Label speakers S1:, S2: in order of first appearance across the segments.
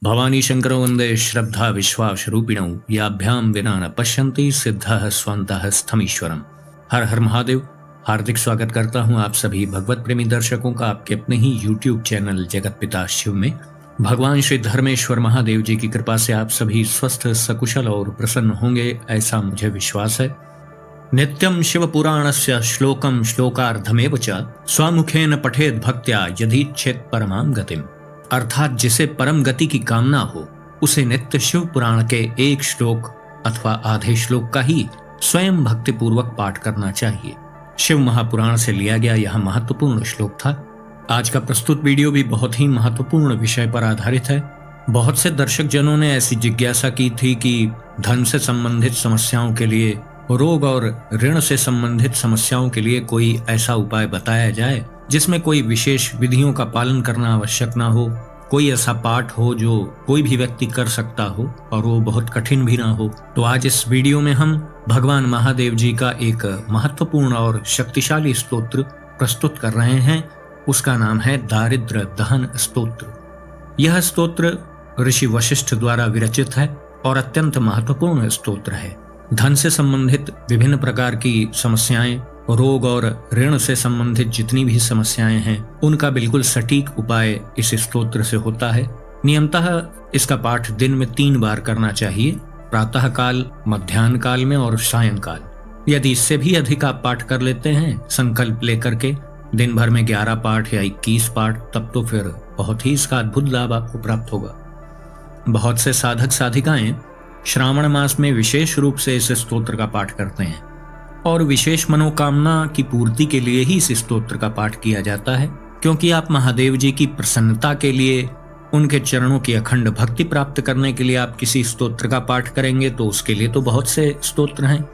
S1: भवानी शंकरो वंदे श्रद्धा विश्वास रूपिणौ याभ्याम विना न पश्यन्ति सिद्धः स्वन्तः स्थमीश्वरम। हर हर महादेव। हार्दिक स्वागत करता हूं आप सभी भगवत प्रेमी दर्शकों का आपके अपने ही YouTube चैनल जगत पिता शिव में। भगवान श्री धर्मेश्वर महादेव जी की कृपा से आप सभी स्वस्थ सकुशल और प्रसन्न होंगे, ऐसा मुझे विश्वास है। नित्यं शिव पुराणस्य श्लोकं श्लोकार्धमेव च स्वमुखेन पठेद भक्त्या यदीच्छेत परमां गतिम। अर्थात जिसे परम गति की कामना हो उसे नित्य शिव पुराण के एक श्लोक अथवा आधे श्लोक का ही स्वयं भक्ति पूर्वक पाठ करना चाहिए। शिव महापुराण से लिया गया यह महत्वपूर्ण श्लोक था। आज का प्रस्तुत वीडियो भी बहुत ही महत्वपूर्ण विषय पर आधारित है। बहुत से दर्शक जनों ने ऐसी जिज्ञासा की थी कि धन से संबंधित समस्याओं के लिए, रोग और ऋण से संबंधित समस्याओं के लिए कोई ऐसा उपाय बताया जाए जिसमें कोई विशेष विधियों का पालन करना आवश्यक ना हो, कोई ऐसा पाठ हो जो कोई भी व्यक्ति कर सकता हो और वो बहुत कठिन भी ना हो। तो आज इस वीडियो में हम भगवान महादेव जी का एक महत्वपूर्ण और शक्तिशाली स्तोत्र प्रस्तुत कर रहे हैं। उसका नाम है दारिद्र्य दहन स्तोत्र। यह स्तोत्र ऋषि वशिष्ठ द्वारा विरचित है और अत्यंत महत्वपूर्ण स्तोत्र है। धन से संबंधित विभिन्न प्रकार की समस्याएं, रोग और ऋण से संबंधित जितनी भी समस्याएं हैं, उनका बिल्कुल सटीक उपाय इस स्तोत्र से होता है। नियमतः इसका पाठ दिन में 3 बार करना चाहिए, प्रातः काल, मध्याह्न काल में और सायं काल। यदि इससे भी अधिक आप पाठ कर लेते हैं संकल्प लेकर के, दिन भर में 11 पाठ या 21 पाठ, तब तो फिर बहुत ही इसका अद्भुत लाभ आपको प्राप्त होगा। बहुत से साधक साधिकाएं श्रावण मास में विशेष रूप से इस स्तोत्र का पाठ करते हैं और विशेष मनोकामना की पूर्ति के लिए ही इस स्तोत्र का पाठ किया जाता है, क्योंकि आप महादेव जी की प्रसन्नता के लिए, उनके चरणों की अखंड भक्ति प्राप्त करने के लिए आप किसी स्तोत्र का पाठ करेंगे तो उसके लिए तो बहुत से स्तोत्र हैं,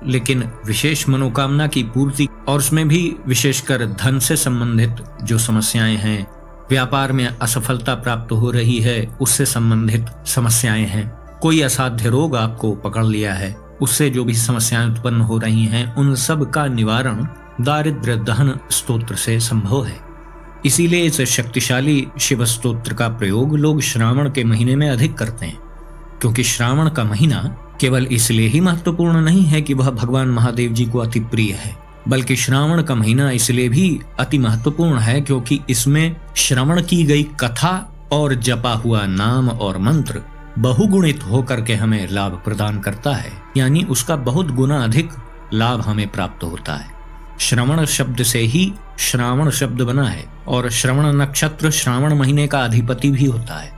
S1: लेकिन विशेष मनोकामना की पूर्ति और उसमें भी विशेषकर धन से संबंधित जो समस्याएं हैं, व्यापार में असफलता प्राप्त हो रही है उससे संबंधित समस्याएं हैं, कोई असाध्य रोग आपको पकड़ लिया है, उससे जो भी समस्याएं उत्पन्न हो रही हैं, उन सब का निवारण दारिद्र्य दहन स्तोत्र से संभव है। इसीलिए इस शक्तिशाली शिव स्तोत्र का प्रयोग लोग श्रावण के महीने में अधिक करते हैं, क्योंकि श्रावण का महीना केवल इसलिए ही महत्वपूर्ण नहीं है कि वह भगवान महादेव जी को अति प्रिय है, बल्कि श्रावण का महीना इसलिए भी अति महत्वपूर्ण है क्योंकि इसमें श्रवण की गई कथा और जपा हुआ नाम और मंत्र बहुगुणित होकर के हमें लाभ प्रदान करता है, यानी उसका बहुत गुना अधिक लाभ हमें प्राप्त होता है। श्रवण शब्द से ही श्रावण शब्द बना है और श्रवण नक्षत्र श्रावण महीने का अधिपति भी होता है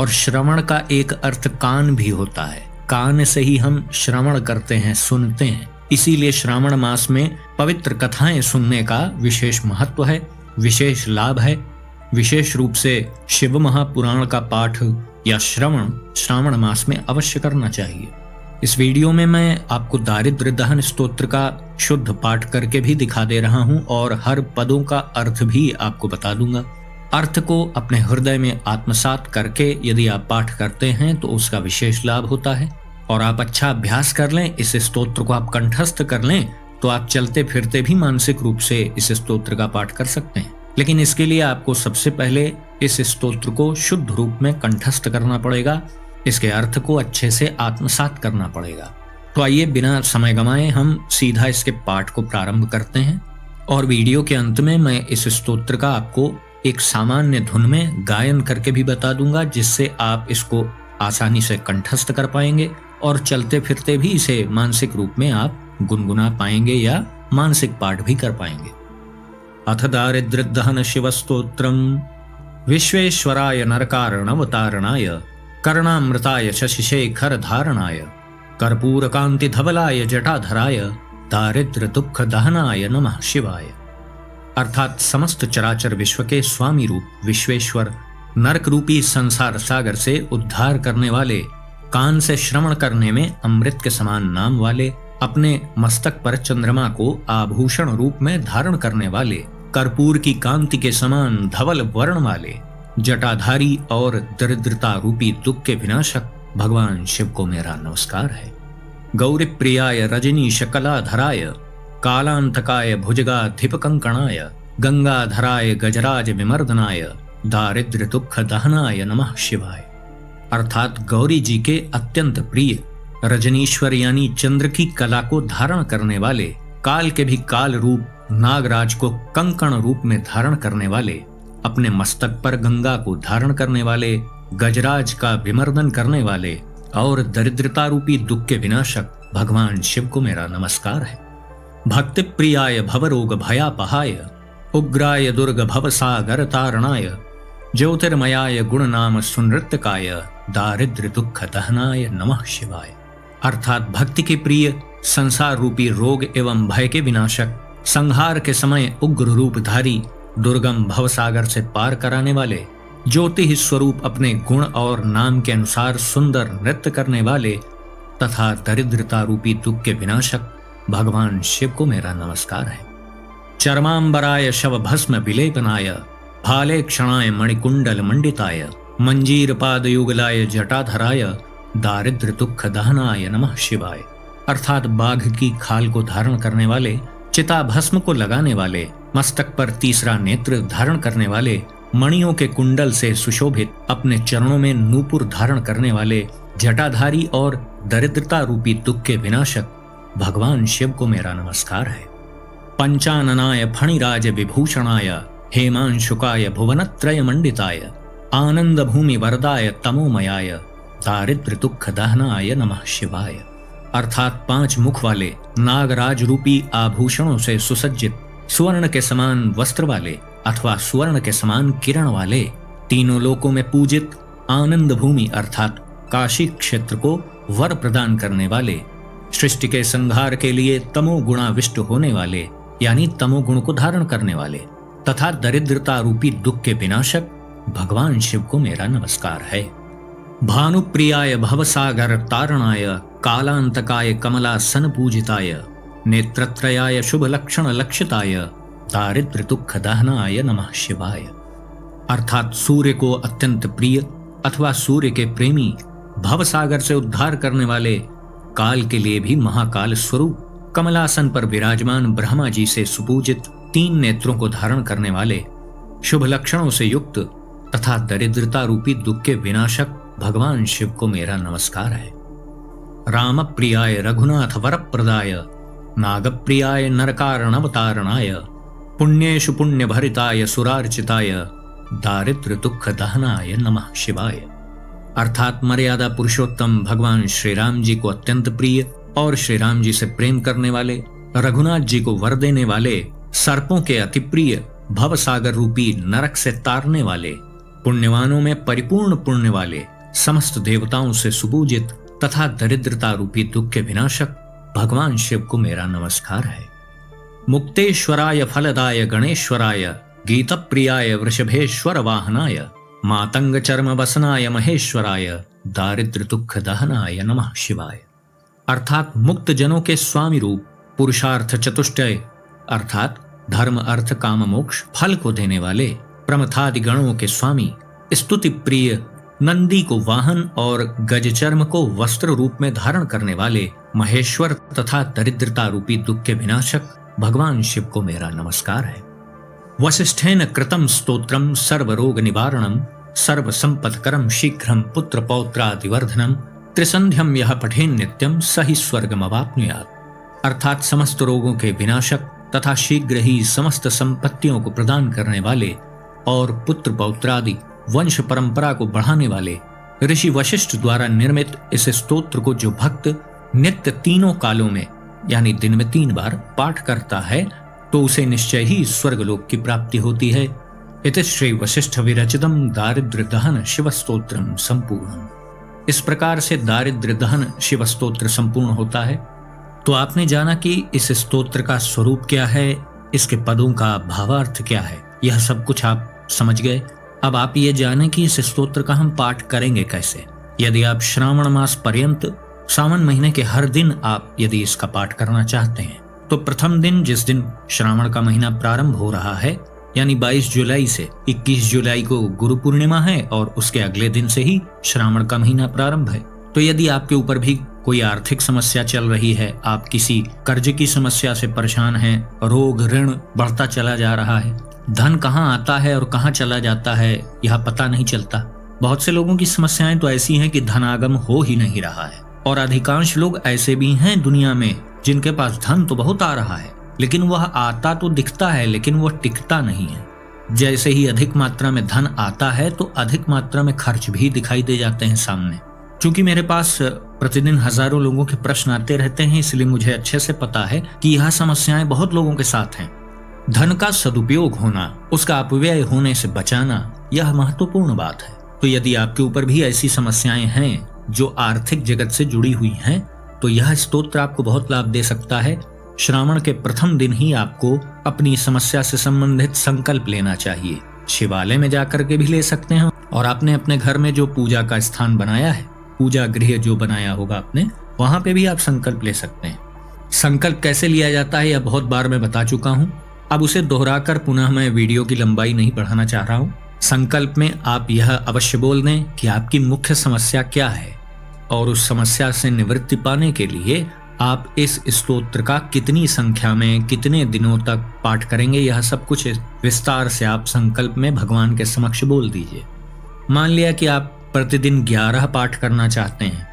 S1: और श्रवण का एक अर्थ कान भी होता है। कान से ही हम श्रवण करते हैं, सुनते हैं। इसीलिए श्रावण मास में पवित्र कथाएं सुनने का विशेष महत्व है, विशेष लाभ है। विशेष रूप से शिव महापुराण का पाठ या श्रवण श्रावण मास में अवश्य करना चाहिए। इस वीडियो में मैं आपको दारिद्र्य दहन स्तोत्र का शुद्ध पाठ करके भी दिखा दे रहा हूं और हर पदों का अर्थ भी आपको बता दूंगा। अर्थ को अपने हृदय में आत्मसात करके यदि आप पाठ करते हैं तो उसका विशेष लाभ होता है। और आप अच्छा अभ्यास कर लें, इस स्तोत्र को आप कंठस्थ कर लें तो आप चलते फिरते भी मानसिक रूप से इस स्तोत्र का पाठ कर सकते हैं। लेकिन इसके लिए आपको सबसे पहले इस स्तोत्र को शुद्ध रूप में कंठस्थ करना पड़ेगा, इसके अर्थ को अच्छे से आत्मसात करना पड़ेगा। तो आइए बिना समय गंवाए हम सीधा इसके पाठ को प्रारंभ करते हैं और वीडियो के अंत में मैं इस स्तोत्र का आपको एक सामान्य धुन में गायन करके भी बता दूंगा, जिससे आप इसको आसानी से कंठस्थ कर पाएंगे और चलते फिरते भी इसे मानसिक रूप में आप गुनगुना पाएंगे या मानसिक पाठ भी कर पाएंगे। अथ दारिद्र्य दहन शिव स्तोत्रम विश्वेश्वराय नरकारणवतारणाय कर्णामृताय शशिशेखर धारणाय कर्पूर कांति धवलाय जटाधराय दारिद्र्य दुख दहनाय नमः शिवाय। अर्थात समस्त चराचर विश्व के स्वामी रूप विश्वेश्वर, नरक रूपी संसार सागर से उद्धार करने वाले, कान से श्रवण करने में अमृत के समान नाम वाले, अपने मस्तक पर चंद्रमा को आभूषण रूप में धारण करने वाले, कर्पूर की कांति के समान धवल वर्ण वाले, जटाधारी और दरिद्रता रूपी दुख के विनाशक भगवान शिव को मेरा नमस्कार है। गौरी प्रियाय रजनी शकलाधराय कालांतकाय भुजगाधिपकंकणाय गंगाधराय गजराज विमर्दनाय दारिद्र्य दुख दहनाय नमः शिवाय। अर्थात गौरी जी के अत्यंत प्रिय, रजनीश्वर यानी चंद्र की कला को धारण करने वाले, काल के भी काल रूप नागराज को कंकण रूप में धारण करने वाले, अपने मस्तक पर गंगा को धारण करने वाले, गजराज का विमर्दन करने वाले और दरिद्रता रूपी दुख के विनाशक भगवान शिव को मेरा नमस्कार है। भक्ति प्रियाय भवरोग भयापहाय, उग्राय दुर्ग भवसागर तारणाय, ज्योतिर्मयाय गुण नाम सुनृत्यकाय, दारिद्र्य दुख दहनाय नमः शिवाय। अर्थात भक्ति के प्रिय, संसार रूपी रोग एवं भय के विनाशक, संहार के समय उग्र रूपधारी, दुर्गम भवसागर से पार कराने वाले, ज्योति स्वरूप अपने गुण और नाम के अनुसार सुंदर नृत्य करने वाले तथा दरिद्रता रूपी दुख के विनाशक भगवान शिव को मेरा नमस्कार है। चर्मांबराय शव भस्म विलेपनाय, भाले क्षणाय मणिकुंडल मंडिताय, मंजीर पाद युगलाय जटाधराय, दारिद्र्य दुख दहनाय नमः शिवाय। अर्थात बाघ की खाल को धारण करने वाले, चिता भस्म को लगाने वाले, मस्तक पर तीसरा नेत्र धारण करने वाले, मणियों के कुंडल से सुशोभित, अपने चरणों में नूपुर धारण करने वाले, जटाधारी और दरिद्रता रूपी दुख के विनाशक भगवान शिव को मेरा नमस्कार है। पंचाननाय फणिराज विभूषणाय, हेमांशुकाय भुवनत्रय मंडिताय, आनंद भूमि वरदाय तमोमयाय, दारिद्र्य दुख दहनाय नमः शिवाय। अर्थात 5 मुख वाले, नागराज रूपी आभूषणों से सुसज्जित, स्वर्ण के समान वस्त्र वाले अथवा स्वर्ण के समान किरण वाले, तीनों लोकों में पूजित, आनंद भूमि अर्थात काशी क्षेत्र को वर प्रदान करने वाले, सृष्टि के संहार के लिए तमोगुणाविष्ट होने वाले यानी तमोगुण को धारण करने वाले तथा दरिद्रता रूपी दुख के विनाशक भगवान शिव को मेरा नमस्कार है। भानुप्रियाय भवसागर तारणाय, कालांतकाय कमलासन पूजिताय, नेत्रत्रयाय शुभ लक्षण लक्षिताय, दारिद्र्य दुख दहनाय नमः शिवाय। अर्थात सूर्य को अत्यंत प्रिय अथवा सूर्य के प्रेमी, भवसागर से उद्धार करने वाले, काल के लिए भी महाकाल स्वरूप, कमलासन पर विराजमान ब्रह्मा जी से सुपूजित, 3 नेत्रों को धारण करने वाले, शुभ लक्षणों से युक्त तथा दरिद्रता रूपी दुख के विनाशक भगवान शिव को मेरा नमस्कार है। राम प्रियाय रघुनाथ वरप्रदाय, नागप्रियाय नरकारणवतारणाय, पुण्येषु पुण्य भरिताय सुरार्चिताय, दारिद्र्य दुख दहनाय नमः शिवाय। अर्थात मर्यादा पुरुषोत्तम भगवान श्री राम जी को अत्यंत प्रिय और श्री राम जी से प्रेम करने वाले, रघुनाथ जी को वर देने वाले, सर्पों के अति प्रिय, भवसागर रूपी नरक से तारने वाले, पुण्यवानों में परिपूर्ण पुण्य वाले, समस्त देवताओं से सुपूजित तथा दरिद्रता रूपी दुख के विनाशक भगवान शिव को मेरा नमस्कार है। मुक्तेश्वराय फलदाय गणेश्वराय, गीतप्रियाय वृषभेश्वर वाहनाय, मातंग चर्म वसनाय महेश्वराय, दारिद्र्य दुख दहनाय नमः शिवाय। अर्थात मुक्त जनों के स्वामी रूप, पुरुषार्थ चतुष्टय अर्थात धर्म अर्थ काम मोक्ष फल को देने वाले, प्रमथादि गणों के स्वामी, स्तुति प्रिय, नंदी को वाहन और गजचर्म को वस्त्र रूप में धारण करने वाले महेश्वर तथा दरिद्रता रूपी दुख के विनाशक भगवान शिव को मेरा नमस्कार है। वसिष्ठेन कृतं स्तोत्रम सर्वरोग निवारणम, सर्व संपत्करम शीघ्रम पुत्र पौत्रादिवर्धनम, त्रिसंध्यम यह पठेन नित्यम सही स्वर्गमवाप्नुयात्। अर्थात समस्त रोगों के विनाशक तथा शीघ्र ही समस्त संपत्तियों को प्रदान करने वाले और पुत्र पौत्रादि वंश परंपरा को बढ़ाने वाले ऋषि वशिष्ठ द्वारा निर्मित इस स्तोत्र को जो भक्त नित्य तीनों कालों में यानी दिन में 3 बार पाठ करता है तो उसे निश्चय ही स्वर्गलोक की प्राप्ति होती है। इति श्री वशिष्ठ विरचितम दारिद्र्य दहन शिव स्तोत्रम संपूर्णम। इस प्रकार से दारिद्र्य दहन शिव स्तोत्र संपूर्ण होता है। तो आपने जाना कि इस स्तोत्र का स्वरूप क्या है, इसके पदों का भावार्थ क्या है, यह सब कुछ आप समझ गए। अब आप ये जानें कि इस स्तोत्र का हम पाठ करेंगे कैसे। यदि आप श्रावण मास पर्यंत सावन महीने के हर दिन आप यदि इसका पाठ करना चाहते हैं तो प्रथम दिन जिस दिन श्रावण का महीना प्रारंभ हो रहा है यानी 22 जुलाई से 21 जुलाई को गुरु पूर्णिमा है और उसके अगले दिन से ही श्रावण का महीना प्रारंभ है। तो यदि आपके ऊपर भी कोई आर्थिक समस्या चल रही है, आप किसी कर्ज की समस्या से परेशान हैं, रोग ऋण बढ़ता चला जा रहा है, धन कहाँ आता है और कहाँ चला जाता है यह पता नहीं चलता, बहुत से लोगों की समस्याएं तो ऐसी हैं कि धनागम हो ही नहीं रहा है, और अधिकांश लोग ऐसे भी हैं दुनिया में जिनके पास धन तो बहुत आ रहा है, लेकिन वह आता तो दिखता है लेकिन वह टिकता नहीं है। जैसे ही अधिक मात्रा में धन आता है तो अधिक मात्रा में खर्च भी दिखाई दे जाते हैं सामने। क्योंकि मेरे पास प्रतिदिन हजारों लोगों के प्रश्न आते रहते हैं, इसलिए मुझे अच्छे से पता है कि यह समस्याएं बहुत लोगों के साथ हैं। धन का सदुपयोग होना, उसका अपव्यय होने से बचाना, यह महत्वपूर्ण बात है। तो यदि आपके ऊपर भी ऐसी समस्याएं हैं जो आर्थिक जगत से जुड़ी हुई हैं, तो यह स्तोत्र आपको बहुत लाभ दे सकता है। श्रावण के प्रथम दिन ही आपको अपनी समस्या से संबंधित संकल्प लेना चाहिए। शिवालय में जाकर के भी ले सकते हैं, और आपने अपने घर में जो पूजा का स्थान बनाया है, पूजा गृह जो बनाया होगा आपने, वहां पे भी आप संकल्प ले सकते हैं। संकल्प कैसे लिया जाता है यह बहुत बार मैं बता चुका हूं, अब उसे दोहराकर पुनः मैं वीडियो की लंबाई नहीं बढ़ाना चाह रहा हूं। संकल्प में आप यह अवश्य बोल दें कि आपकी मुख्य समस्या क्या है, और उस समस्या से निवृत्ति पाने के लिए आप इस स्तोत्र का कितनी संख्या में कितने दिनों तक पाठ करेंगे, यह सब कुछ विस्तार से आप संकल्प में भगवान के समक्ष बोल दीजिए। मान लिया कि आप प्रतिदिन 11 पाठ करना चाहते हैं,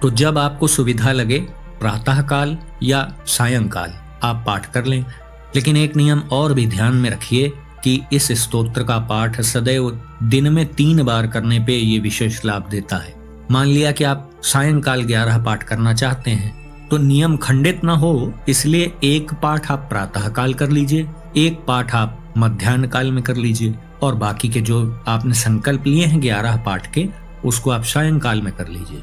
S1: तो जब आपको सुविधा लगे प्रातःकाल या सायंकाल आप पाठ कर लें। लेकिन एक नियम और भी ध्यान में रखिए कि इस स्तोत्र का पाठ सदैव दिन में 3 बार करने पे ये विशेष लाभ देता है। मान लिया कि आप सायंकाल 11 पाठ करना चाहते हैं, तो नियम खंडित न हो, इसलिए एक पाठ आप प्रातःकाल कर लीजिए, एक पाठ आप मध्याह्न काल में कर लीजिए, और बाकी के जो आपने संकल्प लिए हैं 11 पाठ के, उसको आप सायंकाल में कर लीजिए।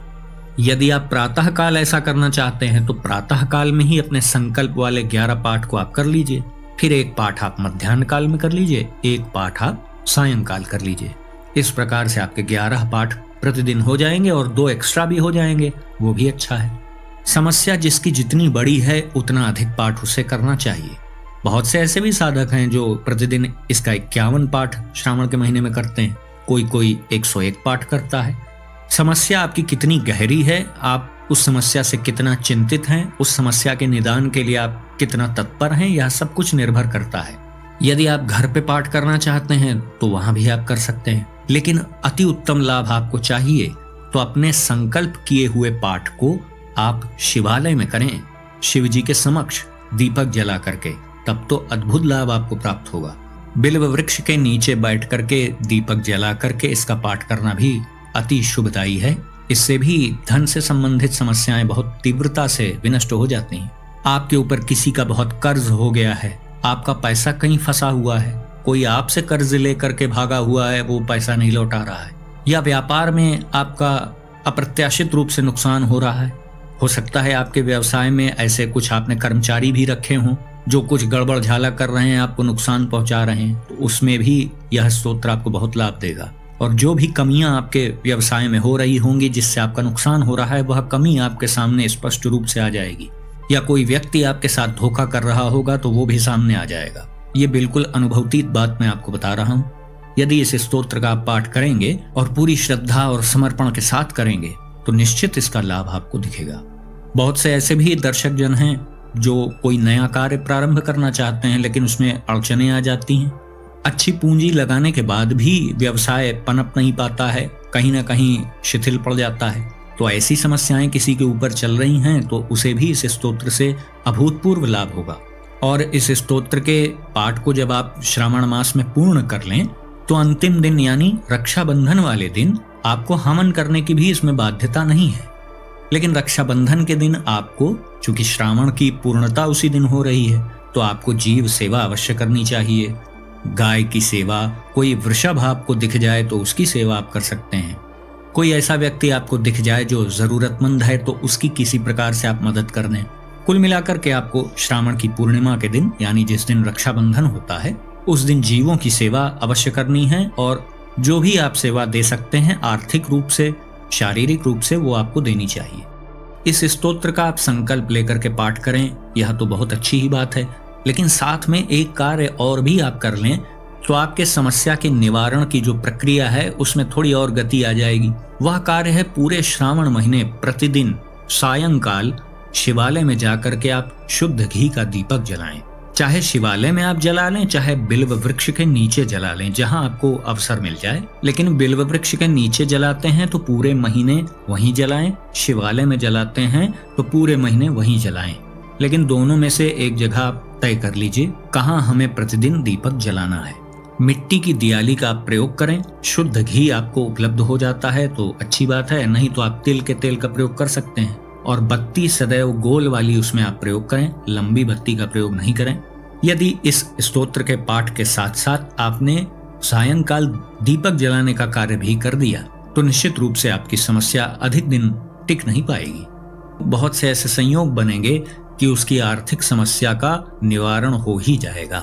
S1: यदि आप प्रातःकाल ऐसा करना चाहते हैं तो प्रातःकाल में ही अपने संकल्प वाले 11 पाठ को आप कर लीजिए, फिर एक पाठ आप मध्याह्न काल में कर लीजिए, एक पाठ आप सायंकाल कर लीजिए। इस प्रकार से आपके 11 पाठ प्रतिदिन हो जाएंगे, और 2 एक्स्ट्रा भी हो जाएंगे, वो भी अच्छा है। समस्या जिसकी जितनी बड़ी है उतना अधिक पाठ उसे करना चाहिए। बहुत से ऐसे भी साधक हैं जो प्रतिदिन इसका 51 पाठ श्रावण के महीने में करते हैं, कोई 101 पाठ करता है। समस्या आपकी कितनी गहरी है, आप उस समस्या से कितना चिंतित हैं, उस समस्या के निदान के लिए आप कितना तत्पर हैं, यह सब कुछ निर्भर करता है। यदि आप घर पे पाठ करना चाहते हैं तो वहां भी आप कर सकते हैं, लेकिन अति उत्तम लाभ आपको चाहिए तो अपने संकल्प किए हुए पाठ को आप शिवालय में करें, शिव जी के समक्ष दीपक जला करके, तब तो अद्भुत लाभ आपको प्राप्त होगा। बिल्व वृक्ष के नीचे बैठ करके दीपक जला करके इसका पाठ करना भी अति शुभदायी है। इससे भी धन से संबंधित समस्याएं बहुत तीव्रता से विनष्ट हो जाती हैं। आपके ऊपर किसी का बहुत कर्ज हो गया है, आपका पैसा कहीं फंसा हुआ है, कोई आपसे कर्ज लेकर के भागा हुआ है, वो पैसा नहीं लौटा रहा है, या व्यापार में आपका अप्रत्याशित रूप से नुकसान हो रहा है। हो सकता है आपके व्यवसाय में ऐसे कुछ आपने कर्मचारी भी रखे हों जो कुछ गड़बड़ झाला कर रहे हैं, आपको नुकसान पहुंचा रहे हैं, तो उसमें भी यह स्तोत्र आपको बहुत लाभ देगा। और जो भी कमियां आपके व्यवसाय में हो रही होंगी जिससे आपका नुकसान हो रहा है, वह कमी आपके सामने स्पष्ट रूप से आ जाएगी। या कोई व्यक्ति आपके साथ धोखा कर रहा होगा तो वो भी सामने आ जाएगा। ये बिल्कुल अनुभवतीत बात मैं आपको बता रहा हूँ। यदि इस स्तोत्र का आप पाठ करेंगे और पूरी श्रद्धा और समर्पण के साथ करेंगे तो निश्चित इसका लाभ आपको दिखेगा। बहुत से ऐसे भी दर्शक जन हैं जो कोई नया कार्य प्रारंभ करना चाहते हैं, लेकिन उसमें अड़चने आ जाती हैं। अच्छी पूंजी लगाने के बाद भी व्यवसाय पनप नहीं पाता है, कहीं ना कहीं शिथिल पड़ जाता है। तो ऐसी समस्याएं किसी के ऊपर चल रही हैं तो उसे भी इस स्तोत्र से अभूतपूर्व लाभ होगा। और इस स्तोत्र के पाठ को जब आप श्रावण मास में पूर्ण कर लें तो अंतिम दिन यानी रक्षाबंधन वाले दिन आपको हवन करने की भी इसमें बाध्यता नहीं है। लेकिन रक्षाबंधन के दिन आपको, चूंकि श्रावण की पूर्णता उसी दिन हो रही है, तो आपको जीव सेवा अवश्य करनी चाहिए। गाय की सेवा, कोई वृषभ आपको दिख जाए तो उसकी सेवा आप कर सकते हैं। कोई ऐसा व्यक्ति आपको दिख जाए जो जरूरतमंद है तो उसकी किसी प्रकार से आप मदद कर दें। कुल मिलाकर के आपको श्रावण की पूर्णिमा के दिन यानी जिस दिन रक्षाबंधन होता है उस दिन जीवों की सेवा अवश्य करनी है, और जो भी आप सेवा दे सकते हैं आर्थिक रूप से, शारीरिक रूप से, वो आपको देनी चाहिए। इस स्तोत्र का आप संकल्प लेकर के पाठ करें, यह तो बहुत अच्छी ही बात है, लेकिन साथ में एक कार्य और भी आप कर लें तो आपके समस्या के निवारण की जो प्रक्रिया है उसमें थोड़ी और गति आ जाएगी। वह कार्य है पूरे श्रावण महीने प्रतिदिन सायंकाल शिवालय में जाकर के आप शुद्ध घी का दीपक जलाएं। चाहे शिवालय में आप जला लें, चाहे बिल्व वृक्ष के नीचे जला लें, जहां आपको अवसर मिल जाए। लेकिन बिल्व वृक्ष के नीचे जलाते हैं तो पूरे महीने वहीं जलाएं, शिवालय में जलाते हैं तो पूरे महीने वहीं जलाएं। लेकिन दोनों में से एक जगह आप तय कर लीजिए कहाँ हमें प्रतिदिन दीपक जलाना है। मिट्टी की दियाली का आप प्रयोग करें। शुद्ध घी आपको उपलब्ध हो जाता है तो अच्छी बात है, नहीं तो आप तिल के तेल का प्रयोग कर सकते हैं। और बत्ती सदैव गोल वाली उसमें आप प्रयोग करें, लंबी बत्ती का प्रयोग नहीं करें। यदि इस स्तोत्र के पाठ के साथ साथ आपने सायंकाल दीपक जलाने का कार्य भी कर दिया तो निश्चित रूप से आपकी समस्या अधिक दिन टिक नहीं पाएगी। बहुत से ऐसे संयोग बनेंगे कि उसकी आर्थिक समस्या का निवारण हो ही जाएगा।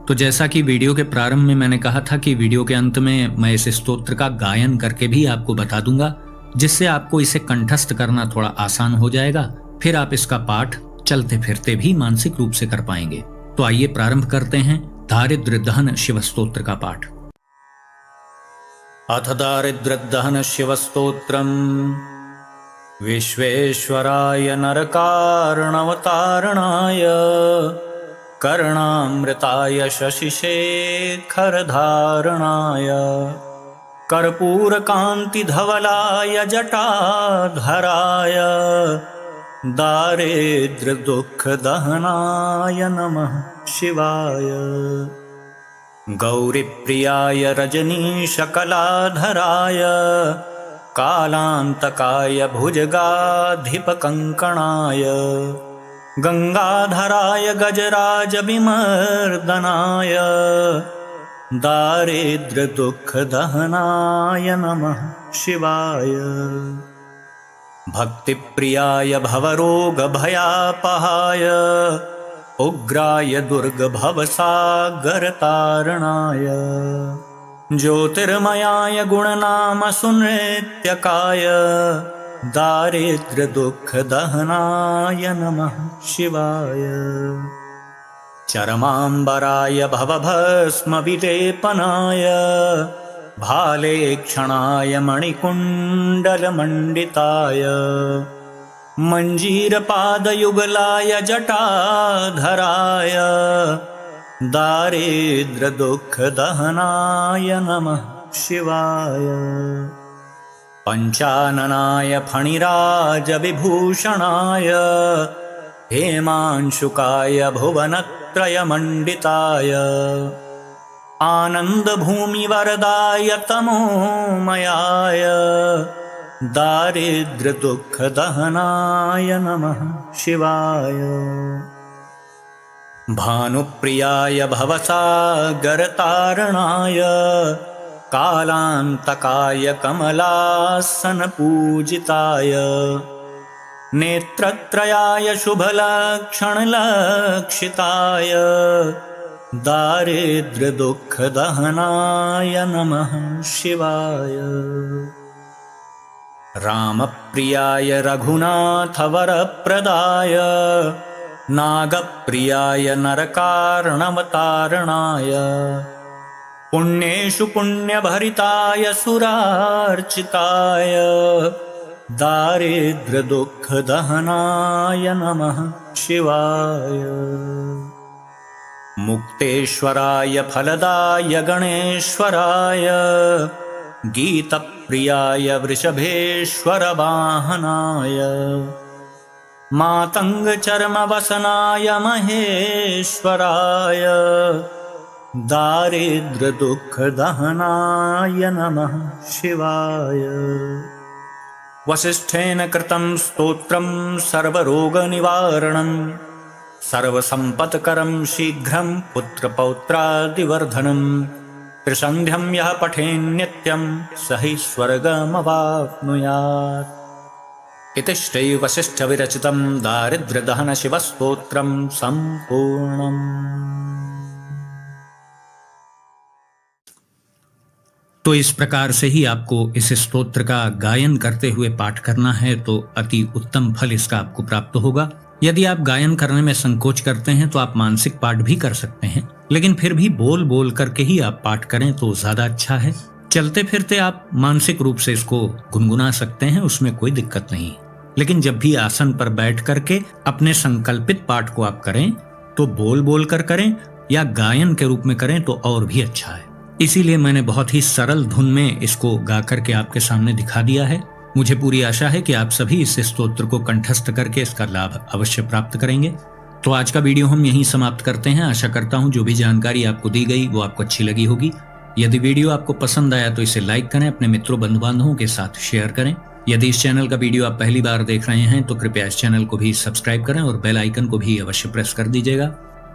S1: तो जैसा कि वीडियो के प्रारंभ में मैंने कहा था कि वीडियो के अंत में मैं इस स्तोत्र का गायन करके भी आपको बता दूंगा, जिससे आपको इसे कंठस्थ करना थोड़ा आसान हो जाएगा। फिर आप इसका पाठ चलते फिरते भी मानसिक रूप से कर पाएंगे। तो आइए प्रारंभ करते हैं दारिद्र्य दहन शिव स्तोत्र का पाठ। अथ दारिद्र्य दहन शिव स्तोत्रम। विश्वेश्वराय नरकारणवतारणाय कर्णामृताय शशिशेखरधारणाय कर्पूरकान्तिधवलाय जटाधराय दारिद्र्यदुःखदहनाय नमः शिवाय। गौरीप्रियाय रजनीशकलाधराय कालान्तकाय भुजगाधिपकङ्कणाय गंगाधराय गजराजविमर्दनाय दारिद्र्यदुःखदहनाय नमः शिवाय। भक्तिप्रियाय भवरोगभयापहाय उग्राय दुर्गभवसागरतारणाय ज्योतिर्मयाय गुणनामसुनृत्यकाय दारिद्र्यदुःखदहनाय नमः शिवाय। चरमाम्बराय भवभस्मविलेपनाय भालेक्षणाय मणिकुण्डलमण्डिताय मञ्जीरपादयुगलाय जटाधराय दारिद्र्यदुःखदहनाय नमः शिवाय। पञ्चाननाय फणिराजविभूषणाय हेमांशुकाय भुवनत्रयमण्डिताय आनन्दभूमिवरदाय तमोमयाय दारिद्र्यदुःखदहनाय नमः शिवाय। भानुप्रियाय भवसागरतारणाय कालान्तकाय कमलासनपूजिताय नेत्रत्रयाय शुभलक्षणलक्षिताय दारिद्र्यदुःखदहनाय नमः शिवाय। रामप्रियाय रघुनाथवरप्रदाय नागप्रियाय नरकारणवतारणाय पुण्येषु पुण्यभरिताय सुरार्चिताय दारिद्र्यदुःखदहनाय नमः शिवाय। मुक्तेश्वराय फलदाय गणेश्वराय गीतप्रियाय वृषभेश्वरवाहनाय मातङ्गचर्मवसनाय महेश्वराय दारिद्र्यदुःखदहनाय नमः शिवाय। वसिष्ठेन कृतं स्तोत्रं सर्वरोगनिवारणं सर्वसम्पत्करं शीघ्रं पुत्रपौत्रादिवर्धनं त्रिसन्ध्यं यः पठेन्नित्यं स हि स्वर्गमवाप्नुयात्। इति श्री वसिष्ठविरचितं दारिद्र्यदहन शिवस्तोत्रं सम्पूर्णम्। तो इस प्रकार से ही आपको इस स्तोत्र का गायन करते हुए पाठ करना है तो अति उत्तम फल इसका आपको प्राप्त होगा। यदि आप गायन करने में संकोच करते हैं तो आप मानसिक पाठ भी कर सकते हैं, लेकिन फिर भी बोल बोल करके ही आप पाठ करें तो ज्यादा अच्छा है। चलते फिरते आप मानसिक रूप से इसको गुनगुना सकते हैं, उसमें कोई दिक्कत नहीं। लेकिन जब भी आसन पर बैठ करके अपने संकल्पित पाठ को आप करें तो बोल बोल कर करें या गायन के रूप में करें तो और भी अच्छा है। इसीलिए मैंने बहुत ही सरल धुन में इसको गा करके आपके सामने दिखा दिया है। मुझे पूरी आशा है कि आप सभी इस स्तोत्र को कंठस्थ करके इसका लाभ अवश्य प्राप्त करेंगे। तो आज का वीडियो हम यहीं समाप्त करते हैं। आशा करता हूं जो भी जानकारी आपको दी गई वो आपको अच्छी लगी होगी। यदि वीडियो आपको पसंद आया तो इसे लाइक करें, अपने मित्रों बंधु बांधवों के साथ शेयर करें। यदि इस चैनल का वीडियो आप पहली बार देख रहे हैं तो कृपया इस चैनल को भी सब्सक्राइब करें और बेल आइकन को भी अवश्य प्रेस कर दीजिएगा।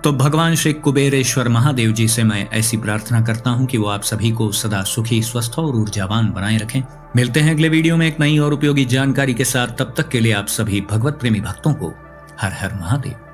S1: तो भगवान श्री कुबेरेश्वर महादेव जी से मैं ऐसी प्रार्थना करता हूं कि वो आप सभी को सदा सुखी, स्वस्थ और ऊर्जावान बनाए रखें। मिलते हैं अगले वीडियो में एक नई और उपयोगी जानकारी के साथ। तब तक के लिए आप सभी भगवत प्रेमी भक्तों को हर हर महादेव।